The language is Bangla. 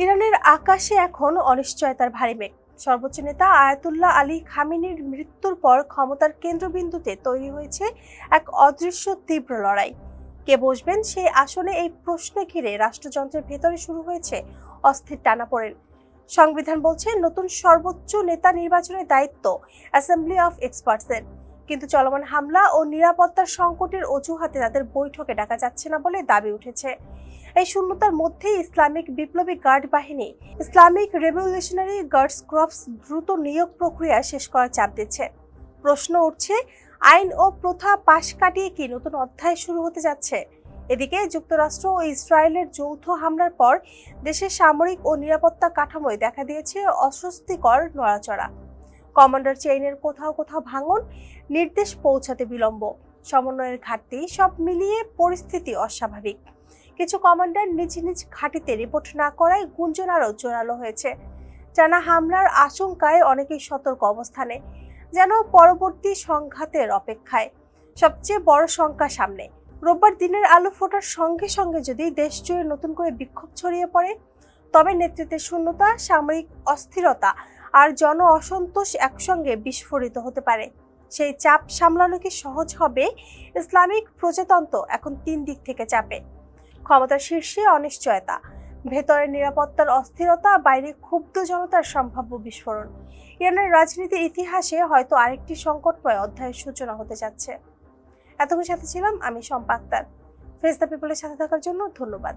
ইরানের আকাশে এখন অনিশ্চয়তার ভারী মেঘ। সর্বোচ্চ নেতা আয়াতুল্লাহ আলী খামেনির মৃত্যুর পর ক্ষমতার কেন্দ্রবিন্দুতে তৈরি হয়েছে এক অদৃশ্য তীব্র লড়াই। কে বসবেন সেই আসনে, এই প্রশ্ন ঘিরে রাষ্ট্রযন্ত্রের ভেতরে শুরু হয়েছে অস্থির টানাপোড়েন। সংবিধান বলছে নতুন সর্বোচ্চ নেতা নির্বাচনের দায়িত্ব অ্যাসেম্বলি অফ এক্সপার্টসের, কিন্তু চলমান হামলা ও নিরাপত্তার সংকটের অজুহাতে তাদের বৈঠকে ডাকা যাচ্ছে না বলে দাবি উঠেছে। এই শূন্যতার মধ্যেই ইসলামিক বিপ্লবী গার্ড বাহিনী, ইসলামিক রেভলিউশনারি গার্ডস ক্রপস দ্রুত নিয়োগ প্রক্রিয়া শেষ করার চাপ দিচ্ছে। প্রশ্ন উঠছে, আইন ও প্রথা পাশ কাটিয়ে কি নতুন অধ্যায় শুরু হতে যাচ্ছে? এদিকে যুক্তরাষ্ট্র ও ইসরায়েলের যৌথ হামলার পর দেশের সামরিক ও নিরাপত্তা কাঠামোয় দেখা দিয়েছে অস্বস্তিকর নড়াচড়া। কমান্ডার চেইনের কোথাও কোথাও ভাঙন, নির্দেশ পৌঁছাতে বিলম্ব, সমন্বয়ের ঘাটতি, সব মিলিয়ে পরিস্থিতি অস্বাভাবিক। কিছু কমান্ডার নিজ নিজ ঘাঁটিতে রিপোর্ট না করায় গুঞ্জন আরও জোরালো হয়েছে। টানা হামলার আশঙ্কায় অনেকেই সতর্ক অবস্থানে, যেন পরবর্তী সংঘাতের অপেক্ষায়। সবচেয়ে বড় শঙ্কা সামনে। রোববার দিনের আলো ফোটার সঙ্গে সঙ্গে যদি দেশ জুড়ে নতুন করে বিক্ষোভ ছড়িয়ে পড়ে, তবে নেতৃত্বের শূন্যতা, সামরিক অস্থিরতা আর জন অসন্তোষ একসঙ্গে বিস্ফোরিত হতে পারে। সেই চাপ সামলানো কি সহজ হবে? ইসলামিক প্রজাতন্ত্র এখন 3 দিক থেকে চাপে। ক্ষমতার শীর্ষে অনিশ্চয়তা, ভেতরের নিরাপত্তার অস্থিরতা, বাইরে ক্ষুব্ধ জনতার সম্ভাব্য বিস্ফোরণ। ইরানের রাজনীতির ইতিহাসে হয়তো আরেকটি সংকটময় অধ্যায়ের সূচনা হতে যাচ্ছে। এতক্ষণ সাথে ছিলাম আমি শম্পা আক্তার। ফেস দ্য পিপলের সাথে থাকার জন্য ধন্যবাদ।